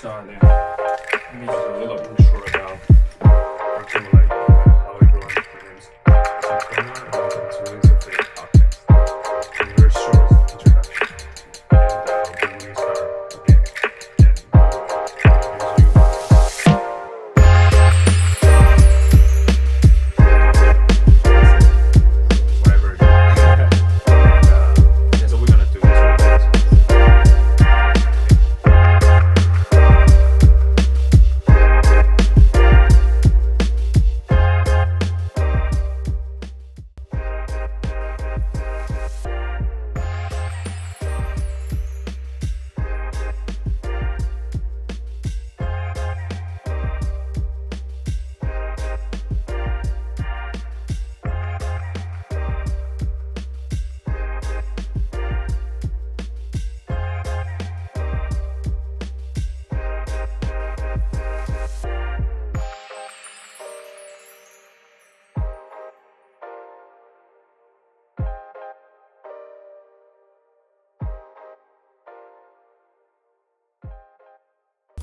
start then. Let me just a little intro about how everyone begins. Lasan Kromah, and welcome to the podcast. A very short introduction, and we will start again. And whatever it is. That's what we're gonna do.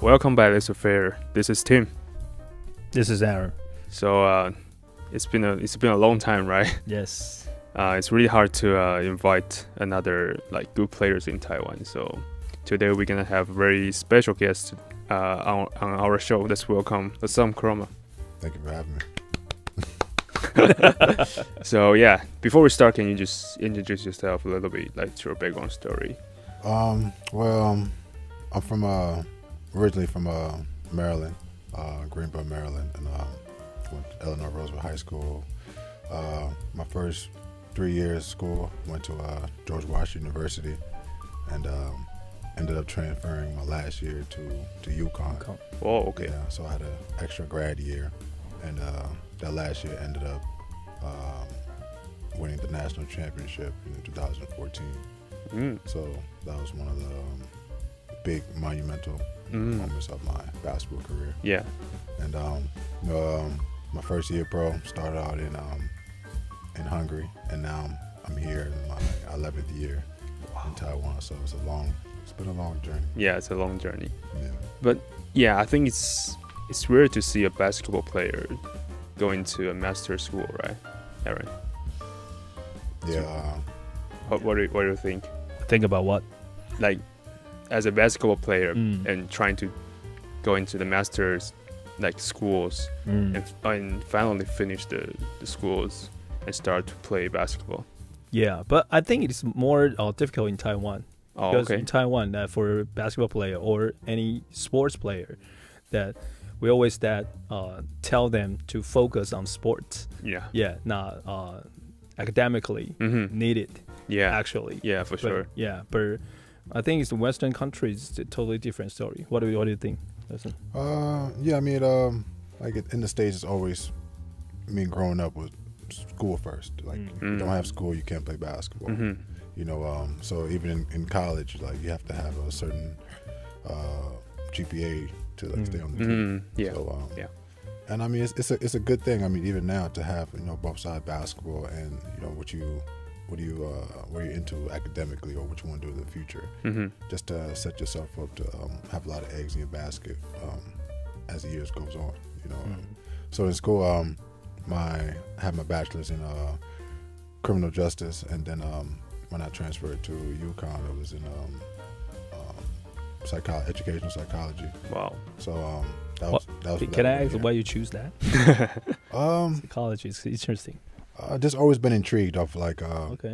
Welcome back, Lasan Fair. This is Tim. This is Aaron. So it's been a long time, right? Yes. It's really hard to invite another good players in Taiwan. So today we're gonna have a very special guest on our show. Let's welcome Lasan Kromah. Thank you for having me. So yeah, before we start, can you just introduce yourself a little bit, like your background story? I'm originally from Maryland, Greenville, Maryland, and went to Eleanor Roosevelt High School. My first 3 years of school, went to George Washington University, and ended up transferring my last year to UConn. Oh, okay. Yeah, so I had an extra grad year, and that last year ended up winning the national championship in 2014. So that was one of the big monumental moments of my basketball career. Yeah. And my first year pro started out in Hungary, and now I'm here in my 11th year in Taiwan. So it's been a long journey. Yeah, it's a long journey. Yeah. But yeah, I think it's rare to see a basketball player going to a master school, right, Aaron? Yeah. What do you think? Think about what? Like, as a basketball player and trying to go into the masters schools and finally finish the schools and start to play basketball. Yeah, but I think it's more difficult in Taiwan. Oh, because okay. in Taiwan, for a basketball player or any sports player, that we always tell them to focus on sports. Yeah. Yeah, not academically needed. Yeah. Actually. Yeah, for sure. Yeah, but I think it's the Western countries. It's a totally different story. What do you think? Listen. Yeah, I mean, in the States, it's always, growing up with school first. You don't have school, you can't play basketball. You know, so even in college, you have to have a certain GPA to stay on the team. Yeah. So, yeah. And I mean, it's a good thing. I mean, even now to have both sides basketball and what you're into academically or what you want to do in the future, just to set yourself up to have a lot of eggs in your basket as the years goes on. So in school, I had my bachelor's in criminal justice, and then when I transferred to UConn, it was in educational psychology. Wow. So that was. Can I ask why you choose that? Psychology is interesting. Just always been intrigued of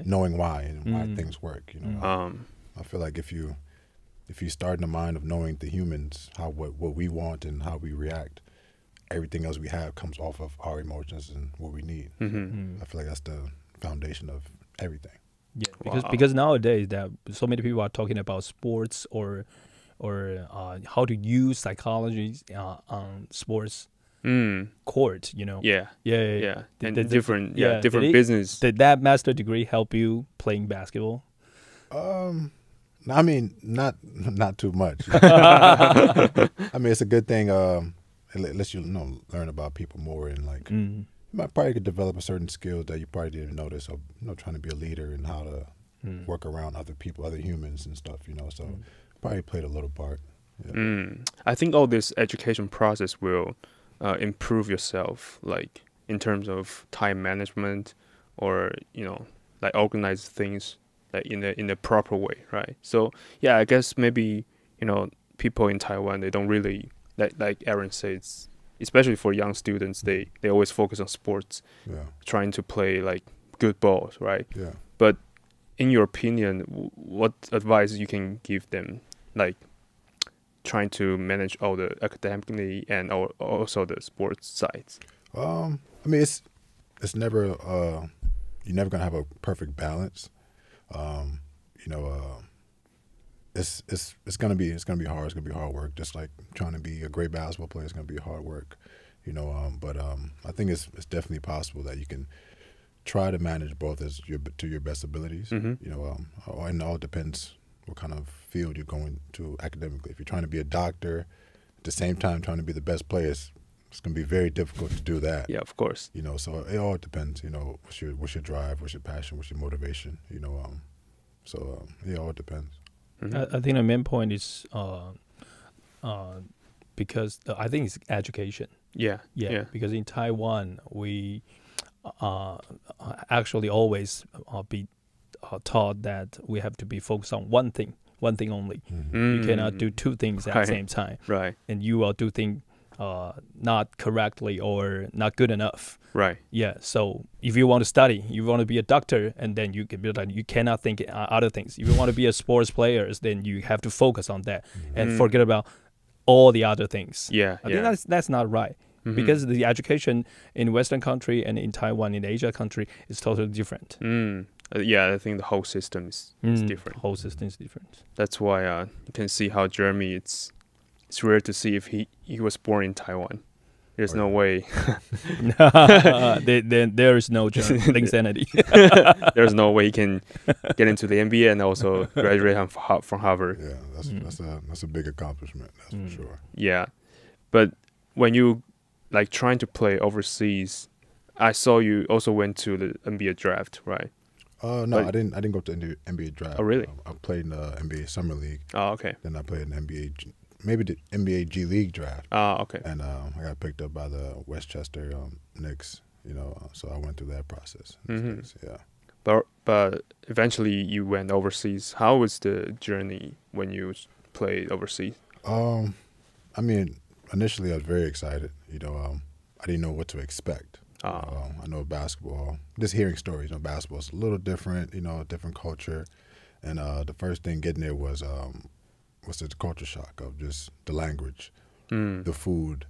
knowing why and why things work. I feel like if you start in the mind of knowing the humans, what we want and how we react, everything else we have comes off of our emotions and what we need. I feel like that's the foundation of everything. Yeah, because nowadays that so many people are talking about sports or how to use psychology on sports court, Yeah. And different business. Did that master degree help you playing basketball? I mean, not too much. I mean, it's a good thing. It lets you learn about people more, and you might probably could develop a certain skill that you probably didn't notice of trying to be a leader and how to work around other people, other humans and stuff. So probably played a little part. Yeah. I think all this education process will improve yourself, like in terms of time management, or like organize things like in a proper way, right? So yeah, I guess maybe people in Taiwan, they don't really like Aaron says, especially for young students, they always focus on sports, trying to play like good balls, right? Yeah. But in your opinion, what advice you can give them, like trying to manage all the academically and also the sports sides? I mean, it's never you're never gonna have a perfect balance. It's gonna be hard. It's gonna be hard work. Just like trying to be a great basketball player is gonna be hard work. But I think it's definitely possible that you can try to manage both to your best abilities. And it all depends what kind of field you're going to academically. If you're trying to be a doctor, at the same time trying to be the best player, it's going to be very difficult to do that. Yeah, of course. So it all depends. What's your drive, what's your passion, what's your motivation. So it all depends. I think the main point is because I think it's education. Yeah. Because in Taiwan we actually always be taught that we have to be focused on one thing only. You cannot do two things at the same time. Right. And you will do things not correctly or not good enough. Right. Yeah. So if you want to study, you want to be a doctor, and then you can be like, you cannot think other things. If you want to be a sports player, then you have to focus on that and forget about all the other things. Yeah. I think that's not right. Because the education in Western country and in Taiwan, in Asia country, is totally different. Yeah, I think the whole system is different. The whole system is different. That's why you can see how Jeremy, it's rare to see if he was born in Taiwan. There's no way. There is no insanity. There's no way he can get into the NBA and also graduate from Harvard. Yeah, that's a big accomplishment. That's for sure. Yeah, but when you like trying to play overseas, I saw you also went to the NBA draft, right? No, I didn't go to the NBA draft. Oh, really? I played in the NBA Summer League. Oh, okay. Then I played in the NBA G League draft. Oh, okay. And I got picked up by the Westchester Knicks. So I went through that process. Yeah. But eventually you went overseas. How was the journey when you played overseas? I mean, initially I was very excited. I didn't know what to expect. I know basketball, just hearing stories, basketball is a little different, different culture. And the first thing getting there was the culture shock of just the language, the food,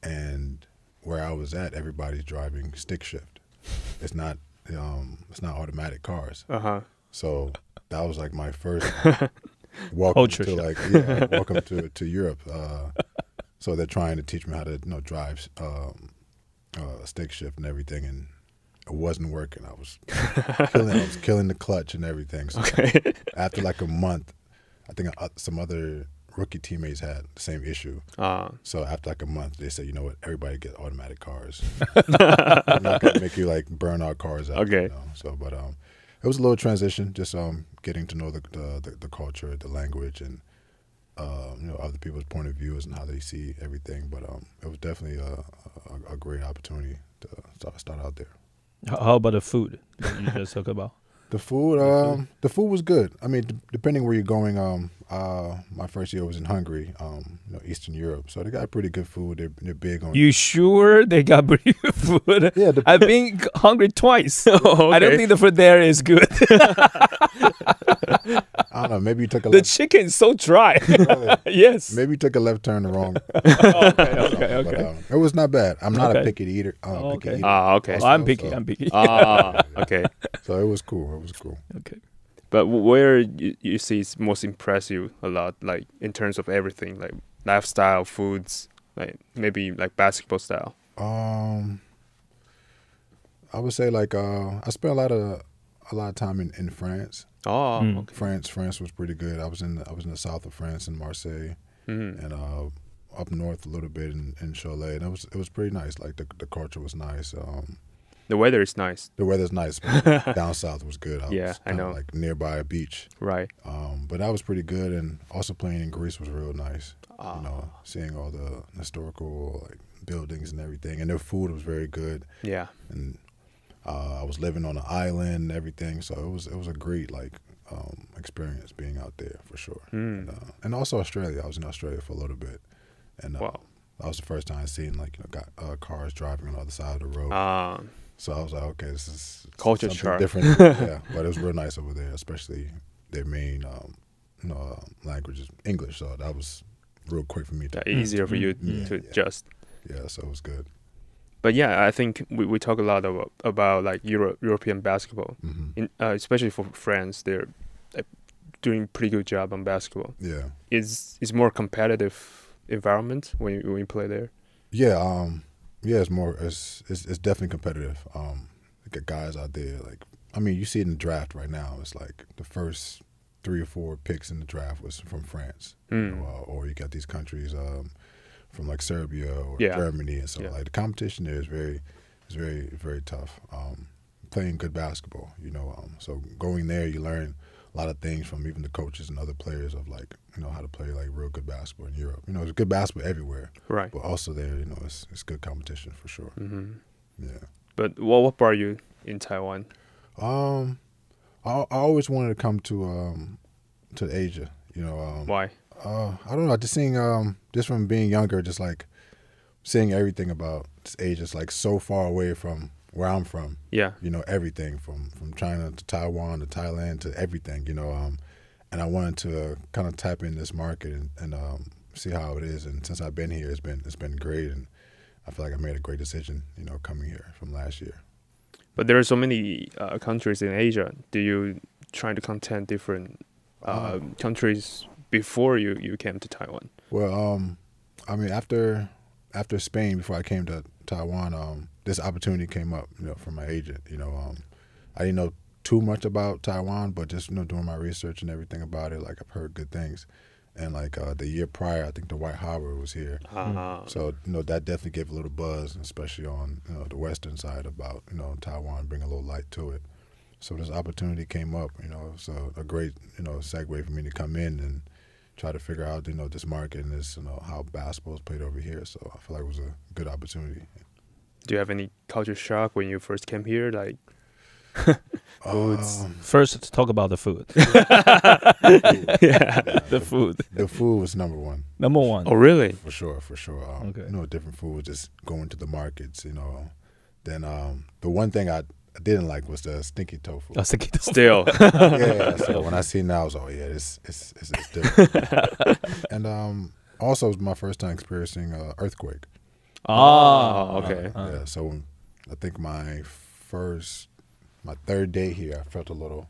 and where I was at, everybody's driving stick shift. It's not automatic cars. So that was like my first welcome to Europe. So they're trying to teach me how to drive stick shift and everything, and it wasn't working. I was killing the clutch and everything. So after like a month, I think some other rookie teammates had the same issue. So after like a month, they said, you know what, everybody get automatic cars. I'm not gonna make you like burn our cars out. Okay. So, but it was a little transition, just getting to know the culture, the language, and other people's point of views and how they see everything. But it was definitely a great opportunity to start out there. How about the food that you just talked about? The food was good. I mean, depending where you're going. My first year was in Hungary, Eastern Europe. So they got pretty good food. They're big on. You sure they got pretty good food? Yeah, I've been hungry twice. Okay. I don't think the food there is good. I don't know. Maybe you took a the chicken is so dry. Yes. Maybe you took a left turn the wrong. Okay. But, it was not bad. I'm not a picky eater. Okay. Well, I'm picky. Okay. So it was cool. Okay. But where you see it's most impressive a lot, like in terms of everything, like lifestyle, foods, like maybe like basketball style? I would say like I spent a lot of time in France. Okay. France was pretty good. I was in the south of France in Marseille, and up north a little bit in Cholet, and it was pretty nice. Like the culture was nice. The weather is nice. The weather's nice. But down south was good. I know. Like nearby a beach. Right. But that was pretty good, and also playing in Greece was real nice. You know, seeing all the historical like buildings and everything, and their food was very good. Yeah. And I was living on an island and everything, so it was a great like experience being out there for sure. And also Australia. I was in Australia for a little bit, and wow. that was the first time I seen like cars driving on the other side of the road. So I was like, okay, this is culture something shock. different. Yeah, but it was real nice over there, especially their main language is English, so that was real quick for me. Easier for you to adjust. Yeah, so it was good. But yeah, I think we talk a lot about like European basketball, especially for France. They're doing pretty good job on basketball. Yeah, It's more competitive environment when you play there. Yeah, it's more. It's definitely competitive. Got guys out there like, I mean, you see it in the draft right now. It's like the first 3 or 4 picks in the draft was from France, or you got these countries from like Serbia or Germany, and so like the competition there is very tough. Playing good basketball, you know. So going there, you learn a lot of things from even the coaches and other players of like, you know, how to play like real good basketball in Europe. You know, there's good basketball everywhere, right? But also there, you know, it's good competition for sure. Yeah. But what brought you in Taiwan? I always wanted to come to Asia. You know, why? I don't know. Just seeing, just from being younger, just like seeing everything about this Asia. It's like so far away from where I'm from. Yeah. You know, everything from China to Taiwan to Thailand to everything. You know, and I wanted to kind of tap in this market and see how it is. And since I've been here, it's been great, and I feel like I made a great decision. You know, coming here from last year. But there are so many countries in Asia. Do you try to content different countries before you came to Taiwan? Well, I mean, after Spain, before I came to Taiwan, this opportunity came up, you know, from my agent. You know, I didn't know too much about Taiwan, but just, you know, doing my research and everything about it, like I've heard good things. And like the year prior, I think the White Harbor was here. So, you know, that definitely gave a little buzz, especially on, you know, the western side about, you know, Taiwan, bring a little light to it. So this opportunity came up, you know, so a great, you know, segue for me to come in and try to figure out, you know, this market and this, you know, how basketball is played over here. So I feel like it was a good opportunity. Do you have any culture shock when you first came here? Like, first, talk about the food. The food. The food was number one. Number one. Oh, really? For sure. Okay. You know, different food, just going to the markets, you know. Then the one thing I didn't like was the stinky tofu. Oh, stinky tofu. Still. Yeah, so when I see now, I was like, oh, yeah, it's different. And also, it was my first time experiencing earthquake. Oh, okay. Yeah, so I think my third day here, I felt a little,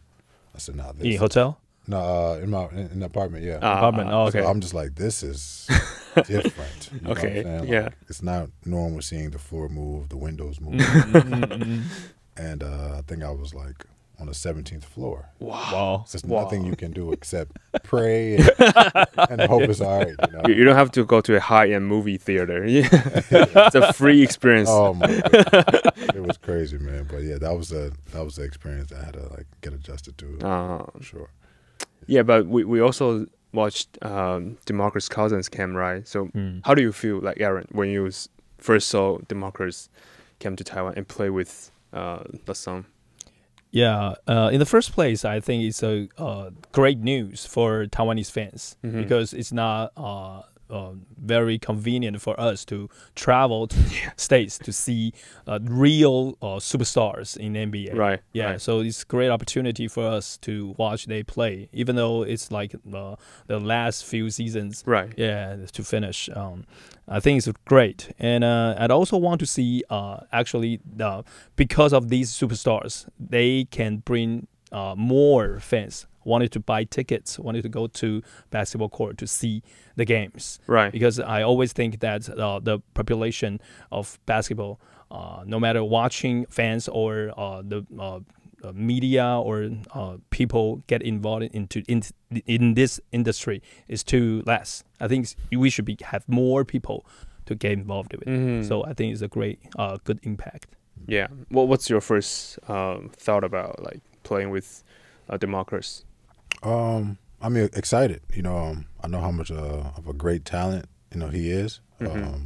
I said, nah, this. In hotel? No, in the apartment, yeah. Apartment, oh, okay. So I'm just like, this is different. You know what I'm saying? Yeah. Like, it's not normal seeing the floor move, the windows move. And I think I was like on the 17th floor. Wow. So there's nothing you can do except pray and hope it's all right. You know? You don't have to go to a high-end movie theater. It's a free experience. Oh my God. It was crazy, man. But yeah, that was the experience that I had to like get adjusted to. For sure. Yeah, but we also watched DeMarcus Cousins came, right? So how do you feel, like Aaron, when you first saw DeMarcus came to Taiwan and play with Lasan? Yeah, in the first place, I think it's a great news for Taiwanese fans because it's not very convenient for us to travel to states to see real superstars in NBA. Right. Yeah. Right. So it's a great opportunity for us to watch they play, even though it's like the last few seasons. Right. Yeah. To finish. I think it's great, and I'd also want to see actually because of these superstars, they can bring more fans wanted to buy tickets, wanted to go to basketball court to see the games. Right. Because I always think that the population of basketball, no matter watching fans or the media or people get involved in this industry is too less. I think we should have more people to get involved with. So I think it's a great, good impact. Yeah. Well, what's your first thought about like playing with DeMarcus? I mean, excited. You know, I know how much of a great talent he is. I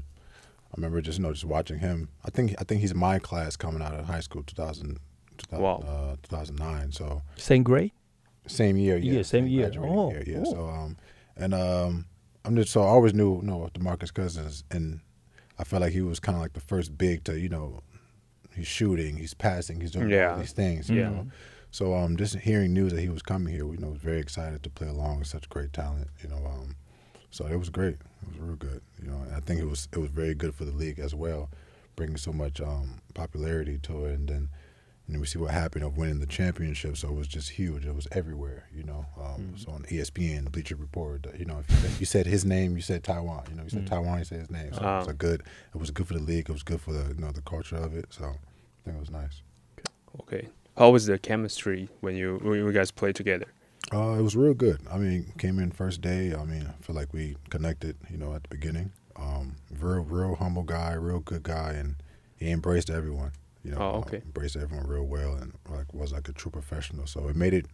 remember just just watching him. I think he's my class coming out of high school, 2009. So same grade, same year. Yeah, same year. Oh, year, yeah. Oh. So I'm just I always knew DeMarcus Cousins, and I felt like he was kind of like the first big to he's shooting, he's passing, he's doing all these things. You know? So just hearing news that he was coming here, was very excited to play along with such great talent. So it was great. It was real good. And I think it was very good for the league as well, bringing so much popularity to it. And then we see what happened of winning the championship. So it was just huge. It was everywhere. So on ESPN, the Bleacher Report. If you said his name, you said Taiwan. You said Taiwan, you said his name. So it was good. It was good for the league. It was good for the the culture of it. So I think it was nice. Okay. How was the chemistry when you guys played together? It was real good. I mean, came in first day. I mean, I feel like we connected, at the beginning. Real humble guy, real good guy, and he embraced everyone. Embraced everyone real well, and was like a true professional. So it made it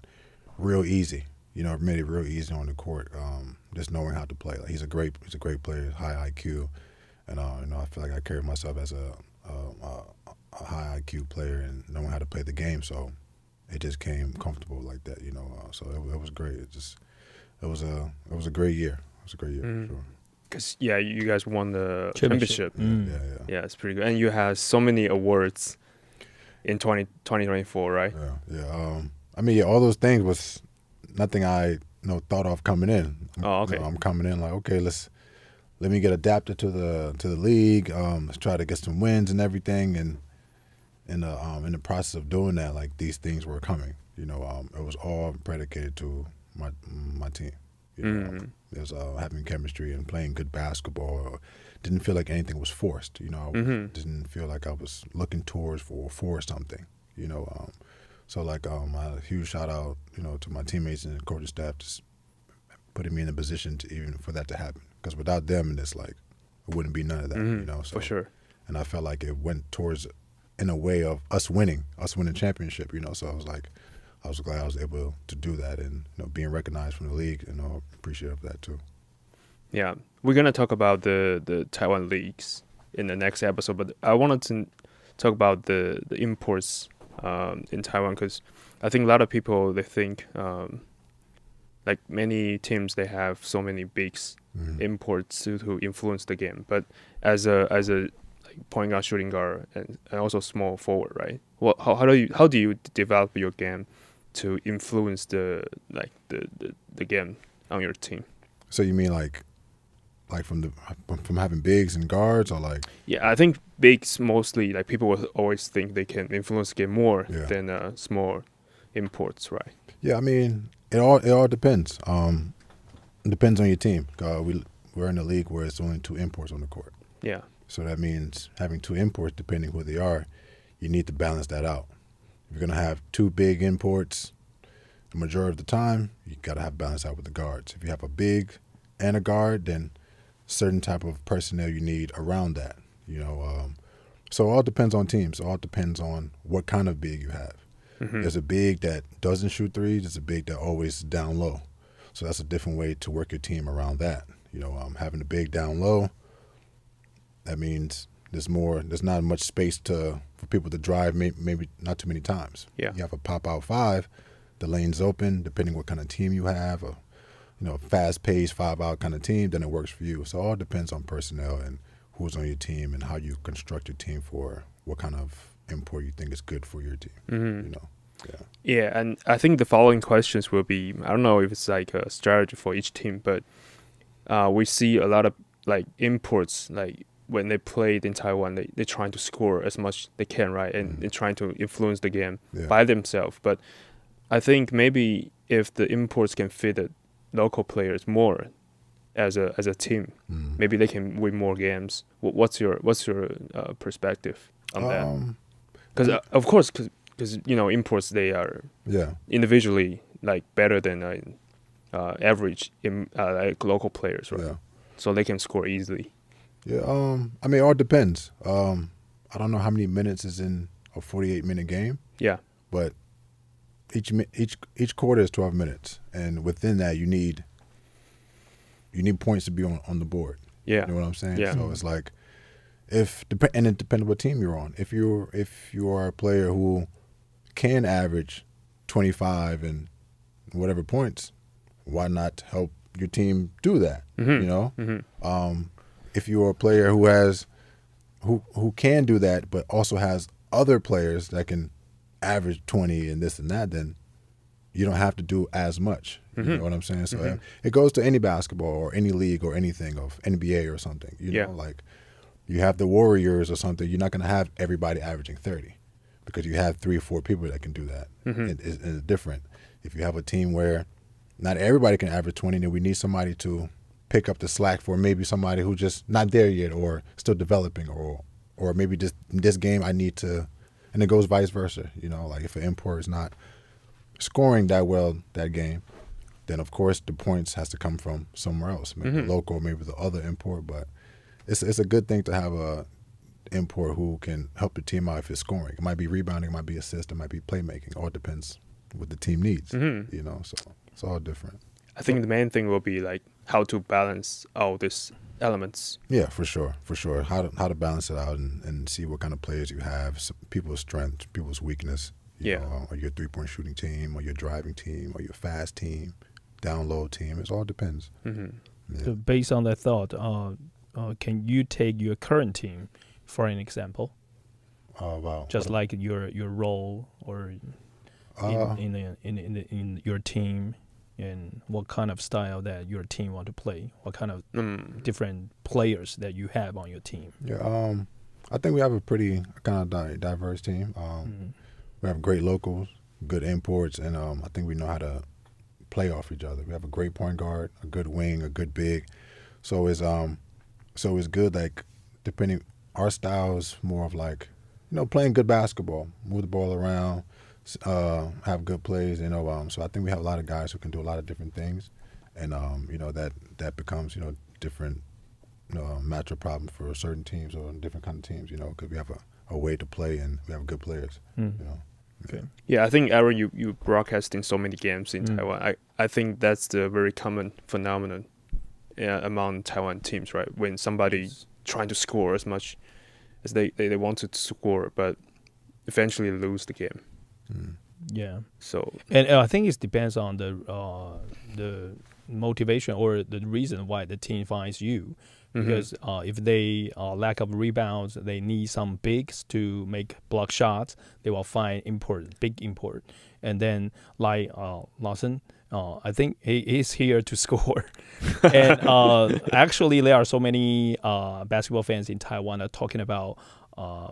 real easy. It made it real easy on the court. Just knowing how to play. Like he's a great player, high IQ, and I feel like I carry myself as a high IQ player and knowing how to play the game. So it just came comfortable like that, So it was great. It was a great year. It was a great year for sure. Because you guys won the championship. Yeah, it's pretty good. And you had so many awards in 2024, right? Yeah. I mean, all those things was nothing I thought of coming in. Oh, okay. I'm coming in like, okay, let me get adapted to the league. Let's try to get some wins and everything. And in the process of doing that, like these things were coming. It was all predicated to my team. It was having chemistry and playing good basketball. Didn't feel like anything was forced. I didn't feel like I was looking for something. So like a huge shout out, to my teammates and coaching staff, just putting me in a position to even for that to happen. Because without them, it's like it wouldn't be none of that. So, for sure. And I felt like it went towards in a way of us winning championship. So I was glad I was able to do that, and being recognized from the league, appreciative of that too. Yeah, we're gonna talk about the Taiwan leagues in the next episode, but I wanted to talk about the imports in Taiwan, because I think a lot of people, they think like many teams, they have so many big imports to influence the game, but as a like point guard, shooting guard, and also small forward, right? Well, how do you develop your game to influence the game on your team? So you mean like from having bigs and guards, or like? Yeah, I think bigs mostly, like people will always think they can influence the game more than small imports, right? Yeah, I mean it all depends. It depends on your team. We're in a league where it's only 2 imports on the court. Yeah. So that means having 2 imports, depending who they are, you need to balance that out. If you're going to have 2 big imports, the majority of the time, you got to have balance out with the guards. If you have a big and a guard, then certain type of personnel you need around that. So it all depends on teams. It all depends on what kind of big you have. There's a big that doesn't shoot threes. There's a big that always is down low. So that's a different way to work your team around that. Having a big down low, that means there's not much space for people to drive, maybe not too many times. Yeah. You have a pop-out 5, the lane's open, depending what kind of team you have, a fast-paced 5-out kind of team, then it works for you. So it all depends on personnel and who's on your team and how you construct your team for what kind of import you think is good for your team. Yeah, and I think the following questions will be, I don't know if it's like a strategy for each team, but we see a lot of like imports, like when they played in Taiwan, they're trying to score as much they can, right? And they're trying to influence the game by themselves. But I think maybe if the imports can fit the local players more as a team, maybe they can win more games. What's your perspective on that? Because of course, because imports, they are individually like better than average like local players, right? So they can score easily. Yeah, I mean, it all depends. I don't know how many minutes is in a 48-minute game. Yeah. But each quarter is 12 minutes, and within that you need points to be on the board. Yeah. You know what I'm saying? Yeah. So it's like and it depends what team you're on. If you are a player who can average 25 and whatever points, why not help your team do that? You know, if you're a player who can do that, but also has other players that can average 20 and this and that, then you don't have to do as much. You know what I'm saying? So it goes to any basketball or any league or anything of NBA or something. You know, like you have the Warriors or something. You're not going to have everybody averaging 30 because you have 3 or 4 people that can do that. It's different. If you have a team where not everybody can average 20, then we need somebody to pick up the slack for maybe somebody who's just not there yet or still developing, or maybe just in this game I need to, and it goes vice versa. You know, like if an import is not scoring that well that game, then of course the points has to come from somewhere else, maybe local, maybe the other import. But it's a good thing to have a import who can help the team out if it's scoring. It might be rebounding, it might be assist, it might be playmaking. All depends what the team needs. You know, so it's all different. I think the main thing will be like how to balance all these elements. Yeah, for sure. How to balance it out and see what kind of players you have, people's strength, people's weakness. You know, are you a 3-point shooting team, or your driving team, or your fast team, down low team? It all depends. So based on that thought, can you take your current team for an example? Wow. Just like your role or in your team, and what kind of style that your team want to play, what kind of different players that you have on your team. Yeah, I think we have a pretty kind of diverse team. We have great locals, good imports, and I think we know how to play off each other. We have a great point guard, a good wing, a good big. So it's good. Like depending, our style is more of like, you know, playing good basketball, move the ball around, have good plays. You know, so I think we have a lot of guys who can do a lot of different things, and you know that becomes, you know, different matchup problem for certain teams or different kind of teams. You know, because we have a way to play and we have good players. You know. Okay. Yeah, I think Aaron, you broadcasting so many games in Taiwan. I think that's the very common phenomenon among Taiwan teams, right? When somebody trying to score as much as they wanted to score, but eventually lose the game. Yeah. So and I think it depends on the motivation or the reason why the team finds you. Because if they lack of rebounds, they need some bigs to make block shots. They will find big import, and then like Lasan, I think he is here to score. And actually, there are so many basketball fans in Taiwan are talking about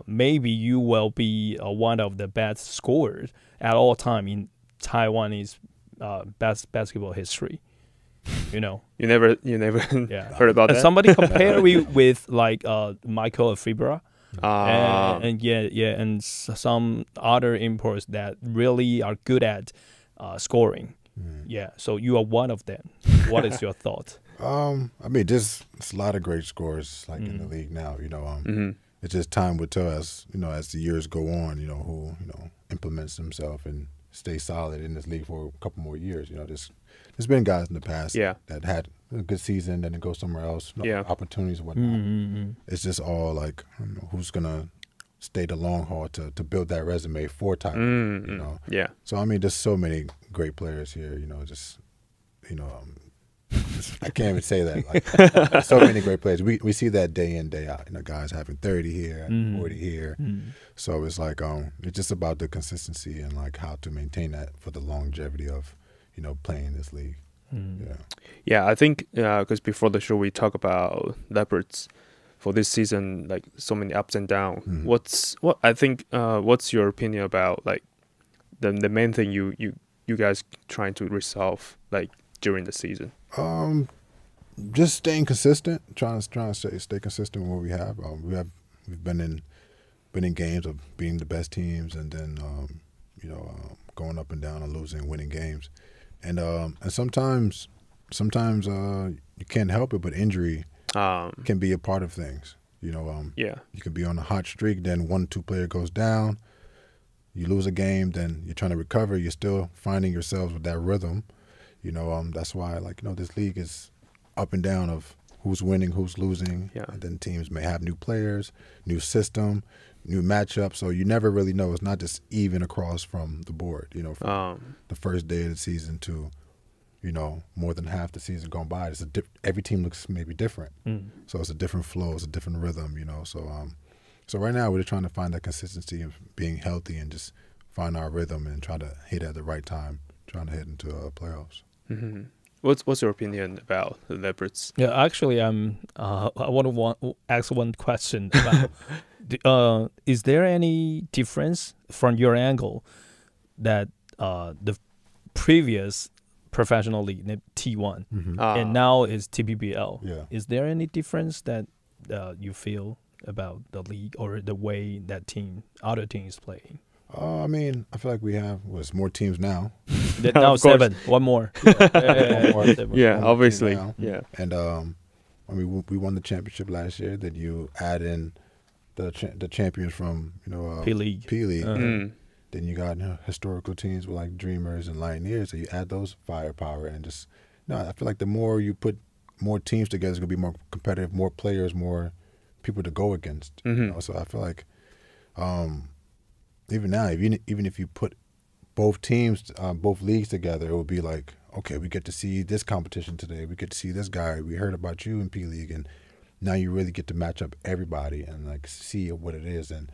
maybe you will be one of the best scorers at all time in Taiwanese basketball history. You know, you never heard about that. Somebody compare me with like Michael Fibra, and and some other imports that really are good at scoring. Yeah, so you are one of them. What is your thought? I mean, there's a lot of great scorers like in the league now. You know, it's just time will tell us. You know, as the years go on, you know, who implements himself and stay solid in this league for a couple more years. You know, there's been guys in the past that had a good season, then it goes somewhere else, opportunities and whatnot. It's just all like, you know, who's gonna stay the long haul to build that resume for Taiwan. You know, So I mean, there's so many great players here. You know, just I can't even say that. Like, so many great players. We see that day in, day out. You know, guys having 30 here, 40 here. So it's like it's just about the consistency and like how to maintain that for the longevity of, you know, playing this league. Yeah, I think because before the show we talk about Leopards for this season, like so many ups and downs. What's your opinion about like the main thing you guys trying to resolve like during the season? Just staying consistent, trying to stay consistent with what we have. We've been in games of being the best teams, and then going up and down and losing, winning games, and sometimes you can't help it, but injury can be a part of things. You know, you can be on a hot streak, then 1-2 player goes down, you lose a game, then you're trying to recover. You're still finding yourselves with that rhythm. That's why, this league is up and down of who's winning, who's losing. Yeah. And then teams may have new players, new system, new matchup. So you never really know. It's not just even across from the board, from the first day of the season to, more than half the season gone by. Every team looks maybe different. So it's a different flow. It's a different rhythm, So right now we're just trying to find that consistency of being healthy and just find our rhythm and try to hit at the right time, trying to head into playoffs. Mm-hmm. What's your opinion about the Leopards? Yeah, actually, I want to ask one question about: is there any difference from your angle that the previous professional league, T1, and now is TPBL? Yeah. Is there any difference that you feel about the league or the way that other teams playing? I feel like we have more teams now. Now 7, one more. Yeah, obviously. Yeah. And we won the championship last year. Then you add in the champions from P League. Then you got historical teams with like Dreamers and Lioneers. So you add those firepower and just I feel like the more you put more teams together, it's gonna be more competitive, more players, more people to go against. So I feel like even now, even if you put both teams, both leagues together, it would be like, okay, we get to see this competition today. We get to see this guy. We heard about you in P League, and now you really get to match up everybody and like see what it is, and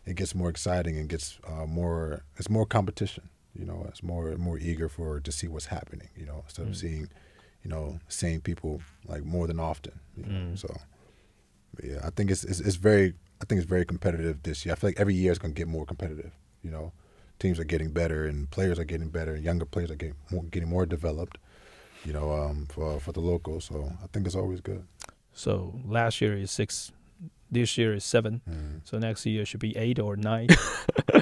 it gets more exciting and gets more. It's more competition. It's more eager to see what's happening. Instead of seeing, same people like more than often. So, yeah, I think it's very competitive this year. I feel like every year it's going to get more competitive. Teams are getting better and players are getting better. And younger players are getting more developed. For the locals. So I think it's always good. So last year is 6, this year is 7. So next year should be 8 or 9.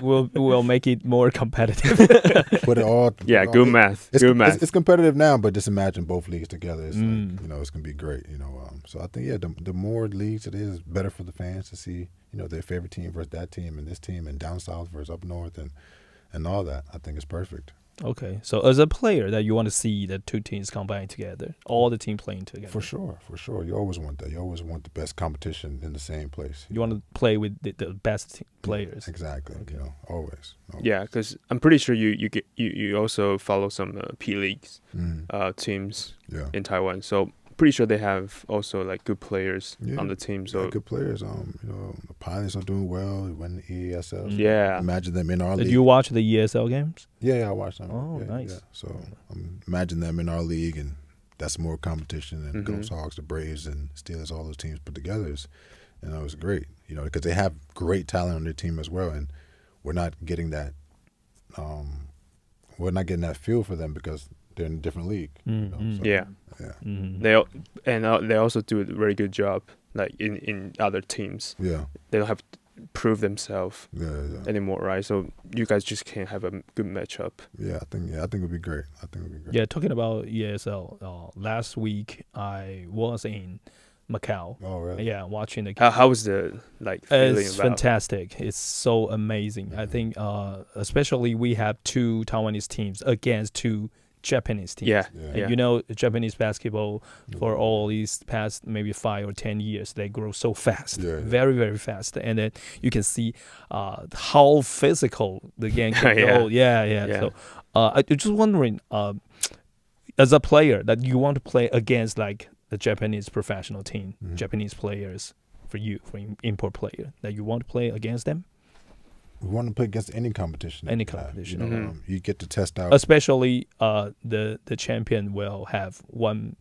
we'll make it more competitive. Put it all. Yeah, good math. Good math. It's competitive now, but just imagine both leagues together. It's it's gonna be great. So I think the more leagues it is, better for the fans to see their favorite team versus that team and this team and down south versus up north and all that. I think it's perfect. Okay, so as a player, that you want to see the two teams combine together, all the team playing together. For sure. You always want that. You always want the best competition in the same place. You want to play with the best players. Exactly. Okay. Always. Yeah, because I'm pretty sure you also follow some P leagues teams in Taiwan. So pretty sure they have also like good players on the team. So good players. The Pilots are doing well. They win the ESL. Yeah. Imagine them in our league. Did you watch the ESL games? Yeah, I watched them. Oh, nice. Yeah. So imagine them in our league, and that's more competition. And Ghost Hogs, the Braves, and Steelers, all those teams put together is, it's great. Because they have great talent on their team as well, and we're not getting that. We're not getting that feel for them because they're in a different league. Yeah. They also do a very good job, like in other teams. Yeah. They don't have to prove themselves anymore, right? So you guys just can't have a good matchup. Yeah, I think it would be great. Yeah, talking about ESL, last week I was in Macau. Oh, really? Yeah, watching the. How was the feeling? It's fantastic. It's so amazing. I think, especially we have 2 Taiwanese teams against 2 Japanese teams. Yeah. Japanese basketball for all these past maybe 5 or 10 years, they grow so fast, very, very fast. And then you can see how physical the game can go. Yeah. So I'm just wondering, as a player, that you want to play against like the Japanese professional team, Japanese players for import player, that you want to play against them? We want to play against any competition. You get to test out. Especially the champion will have $1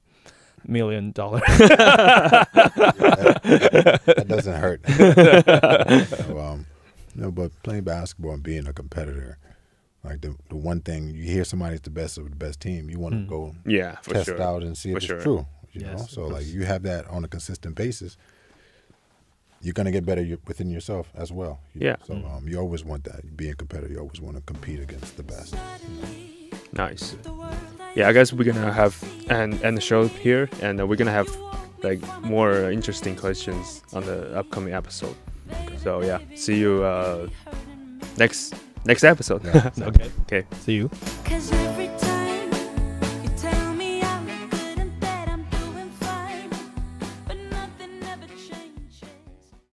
million. That doesn't hurt. But playing basketball and being a competitor, like the one thing, you hear somebody's the best of the best team, you want to go test out and see if it's true. So like you have that on a consistent basis. You're going to get better within yourself as well. So you always want that. Being a competitor, you always want to compete against the best. Nice. Yeah, I guess we're going to have end the show here, and we're going to have like more interesting questions on the upcoming episode. So yeah, see you next next episode. Yeah, Okay. Okay. See you. 'Cause you're